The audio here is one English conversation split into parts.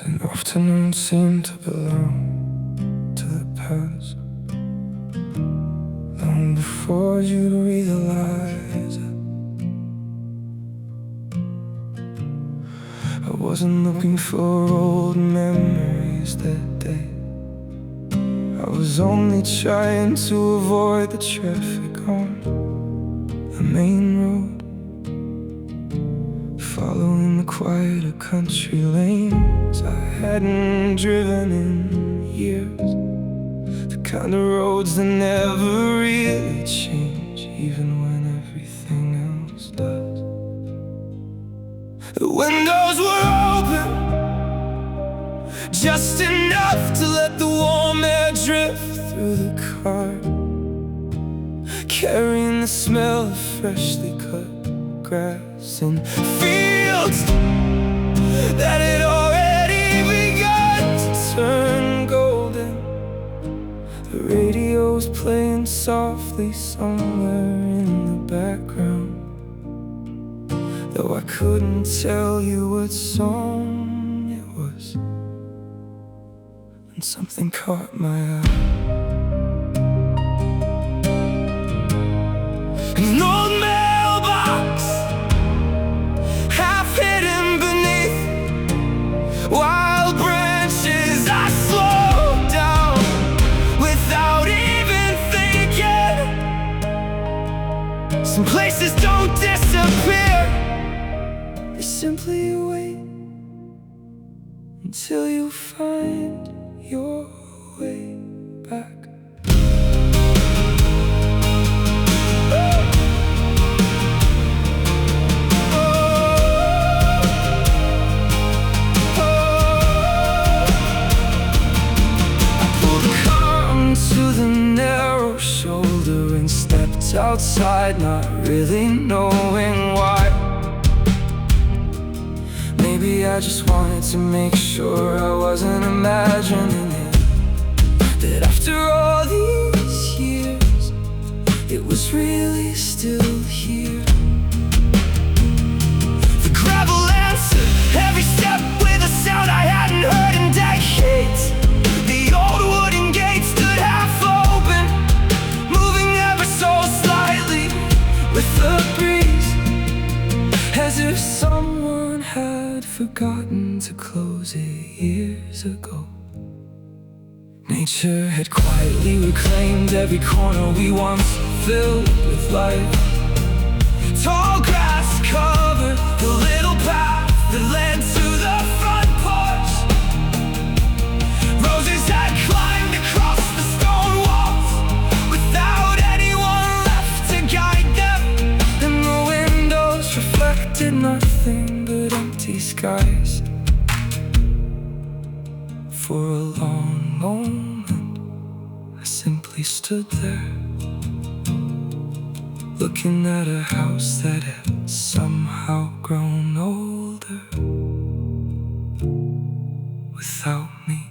and afternoons seem to belong to the past, long before you realize it. I wasn't looking for old memories that day. I was only trying to avoid the traffic on the main road, following the quieter country lanes I hadn't driven in years. The kind of roads that never really change, even when everything else does. The windows were open, just enough to let the warm air drift through the car, carrying the smell of freshly cut grass and fields that had already begun to turn golden. The radio's playing softly somewhere in the background, though I couldn't tell you what song it was. And something caught my eye. An old mailbox, half hidden beneath wild branches. I slowed down without even thinking. Some places don't disappear, they simply wait until you find your way back. Outside, not really knowing why. Maybe I just wanted to make sure I wasn't imagining it, that after all these years it was really still here. The gravel answered every step with a sound I hadn't heard in decades. The old wooden gate stood half open, with the breeze, as if someone had forgotten to close it years ago. Nature had quietly reclaimed every corner we once filled with life. Tall grass covered the little path that led to the front porch. Roses had climbed across the stone walls without anyone left to guide them. Reflected nothing but empty skies. For a long moment I simply stood there, looking at a house that had somehow grown older without me.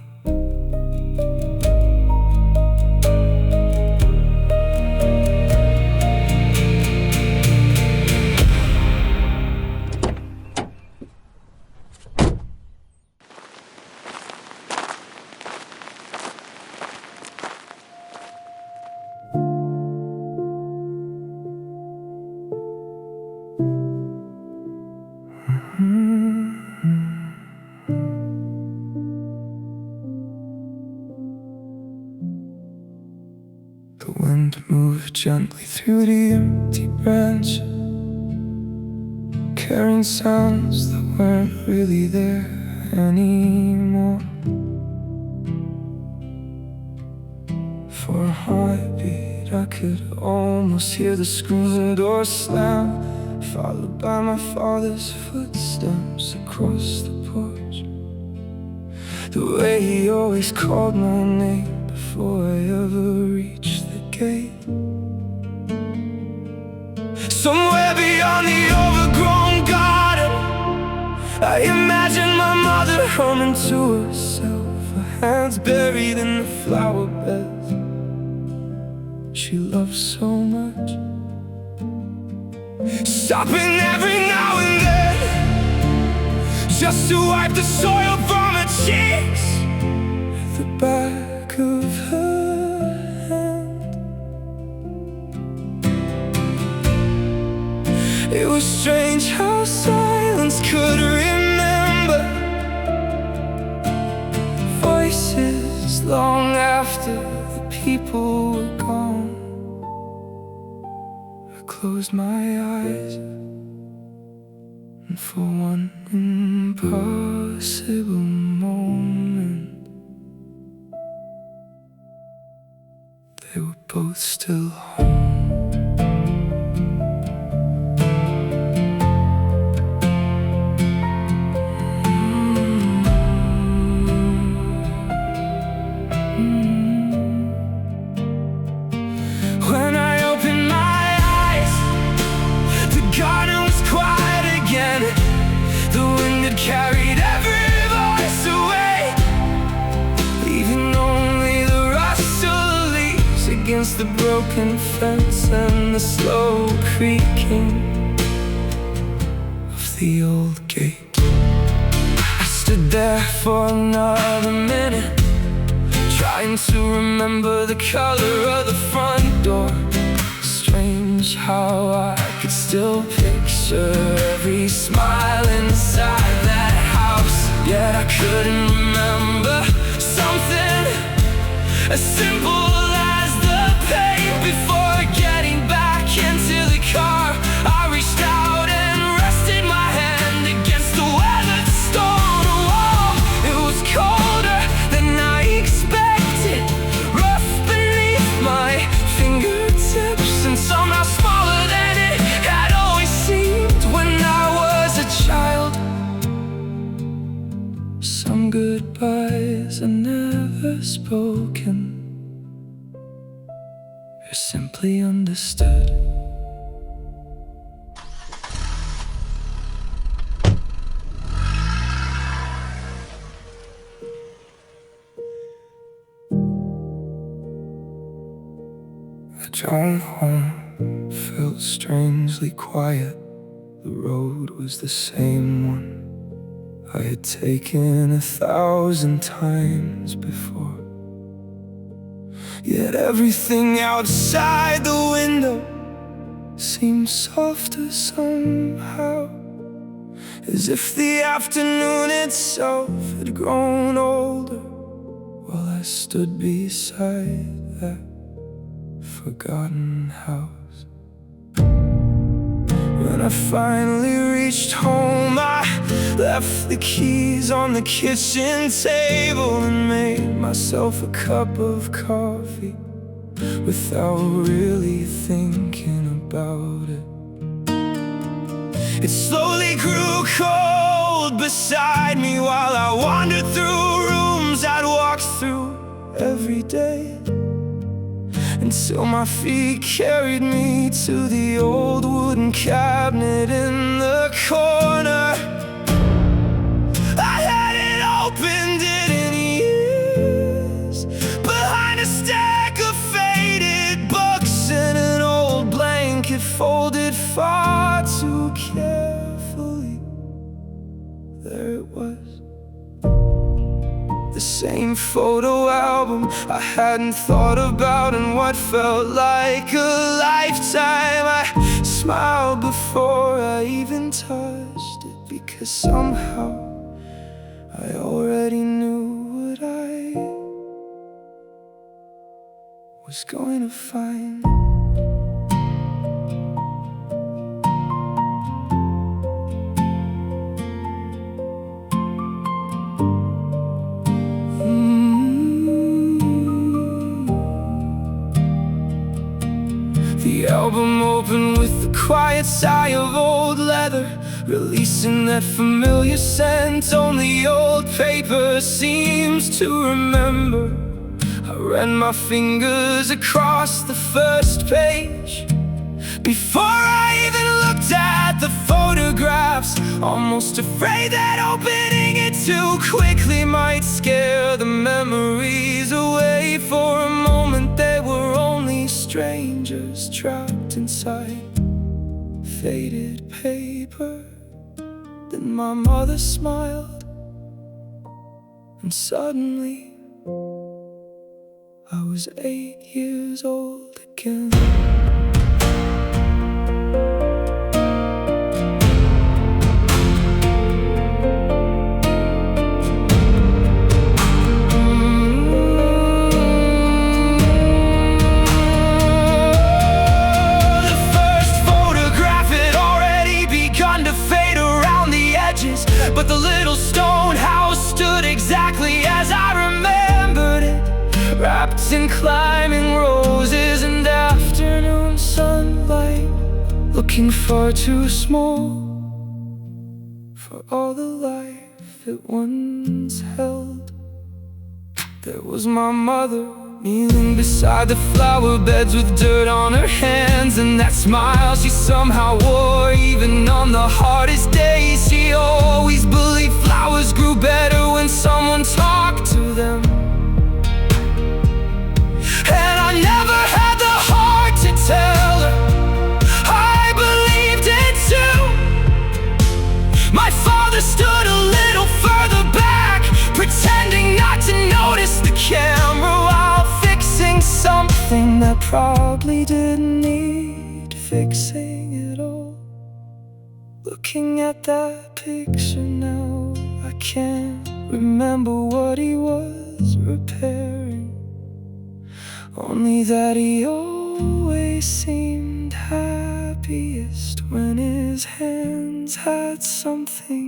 The wind moved gently through the empty branches, carrying sounds that weren't really there anymore. For a heartbeat I could almost hear the screen door slam, followed by my father's footsteps across the porch. The way he always called my name before I ever reached the gate. Somewhere beyond the overgrown garden, I imagine my mother humming to herself, her hands buried in the flower beds she loves so much. Stopping every now and then just to wipe the soil from her cheeks, at the back of her hand. It was strange how silence could remember voices long after the people were gone. I closed my eyes, and for one impossible moment, they were both still home. When I opened my eyes, the garden was quiet again. The wind had carried every voice away, leaving only the rustle of leaves against the broken fence and the slow creaking of the old gate. I stood there for another minute, trying to remember the color of the front door. Strange how I could still picture every smile inside that house. Yet I couldn't remember something as simple as the pain. Before getting back into the car, I reached out and rested my hand against the weathered stone wall. It was colder than I expected, rough beneath my fingertips, and somehow smaller than it had always seemed when I was a child. Some goodbyes are never spoken, they're simply understood. The drive home felt strangely quiet. The road was the same one I had taken 1,000 times before. Yet everything outside the window seemed softer somehow, as if the afternoon itself had grown older, while I stood beside that forgotten house. When I finally reached home, I left the keys on the kitchen table and made myself a cup of coffee without really thinking about it. It slowly grew cold beside me while I wandered through rooms I'd walked through every day, until my feet carried me to the old wooden cabinet in the corner. I hadn't opened it in years, behind a stack of faded books and an old blanket folded far too carefully. There it was, the same photo album I hadn't thought about in what felt like a lifetime. I smiled before I even touched it, because somehow I already knew what I was going to find. The album opened with the quiet sigh of old leather, releasing that familiar scent only old paper seems to remember. I ran my fingers across the first page before I even looked at the photographs, almost afraid that opening it too quickly might scare the memories away. For a moment they were only strangers trapped inside faded paper. Then my mother smiled And suddenly I was 8 years old again. The first photograph had already begun to fade around the edges, but the little stone house stood exactly as I remembered it, wrapped in climbing roses and afternoon sunlight, looking far too small for all the life it once held. There was my mother, kneeling beside the flower beds with dirt on her hands, and that smile she somehow wore even on the hardest days. She always believed flowers grew better when someone talked to them, and I never had the heart to tell her I believed it too. My father stood a little further back, pretending not to notice the camera while fixing something that probably didn't need fixing at all. Looking at that picture now, I can't remember what he was repairing, only that he always seemed happiest when his hands had something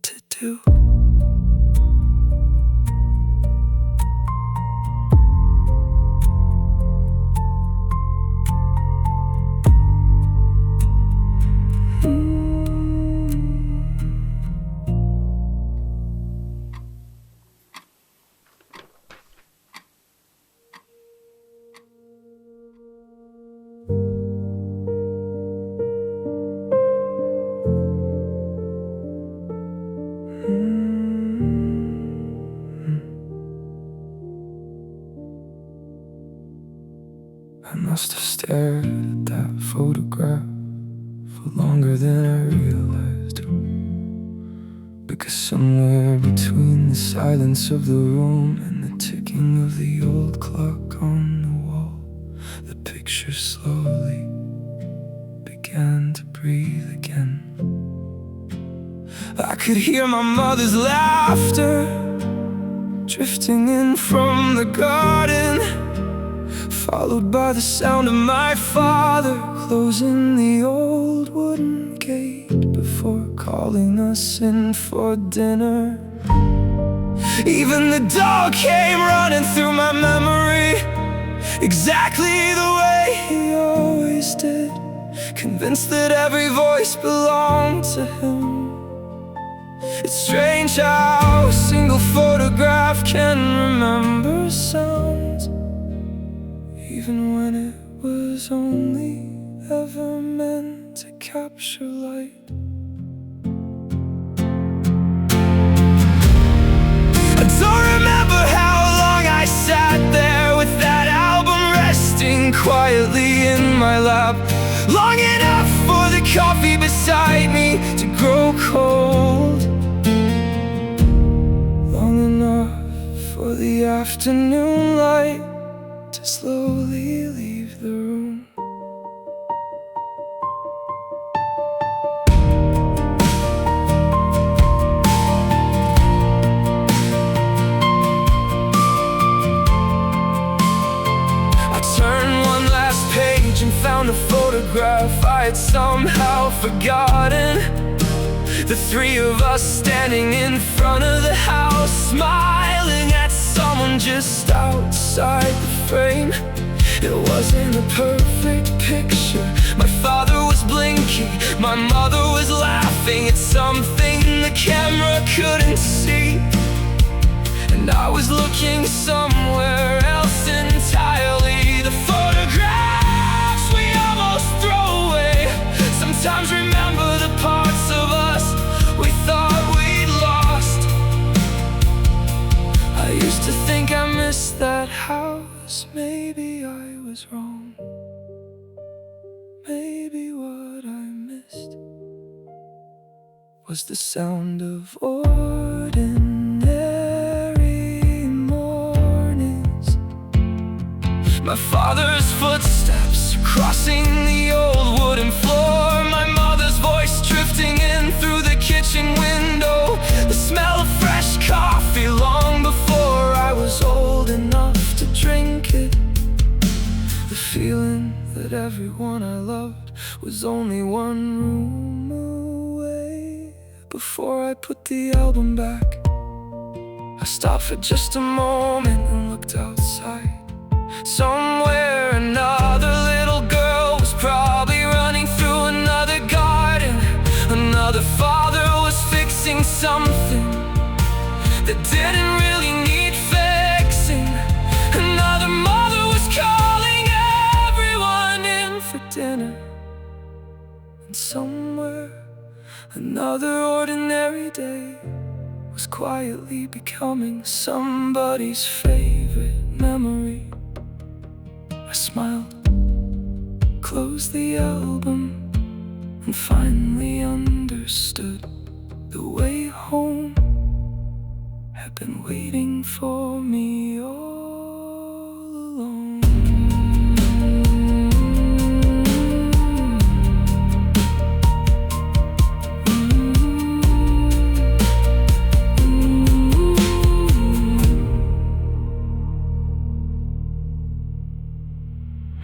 to do. I must have stared at that photograph for longer than I realized, because somewhere between the silence of the room and the ticking of the old clock on the wall, the picture slowly began to breathe again. I could hear my mother's laughter drifting in from the garden, followed by the sound of my father closing the old wooden gate before calling us in for dinner. Even the dog came running through my memory, exactly the way he always did, convinced that every voice belonged to him. It's strange how a single photograph can remember sounds, even when it was only ever meant to capture light. I don't remember how long I sat there with that album resting quietly in my lap, long enough for the coffee beside me to grow cold, long enough for the afternoon light to slowly leave the room. I turned one last page and found a photograph I had somehow forgotten. The three of us standing in front of the house, smiling at someone just outside the frame. It wasn't a perfect picture. My father was blinking, my mother was laughing at something the camera couldn't see, and I was looking somewhere else entirely. The photographs we almost throw away sometimes remember the parts of us we thought we'd lost. I used to think I missed that house. Maybe I was wrong. Maybe what I missed was the sound of ordinary ordinary mornings. My father's footsteps crossing the old wooden floor, my mother's voice drifting in through the kitchen window, the smell of fresh coffee long before I was old enough to drink it, the feeling that everyone I loved was only one room away. Before I put the album back, I stopped for just a moment and looked outside. Somewhere another little girl was probably running through another garden. Another father was fixing something that didn't really need fixing. Another mother was calling everyone in for dinner. And somewhere another ordinary day was quietly becoming somebody's favorite memory. I smiled, closed the album, and finally understood the way home had been waiting for me all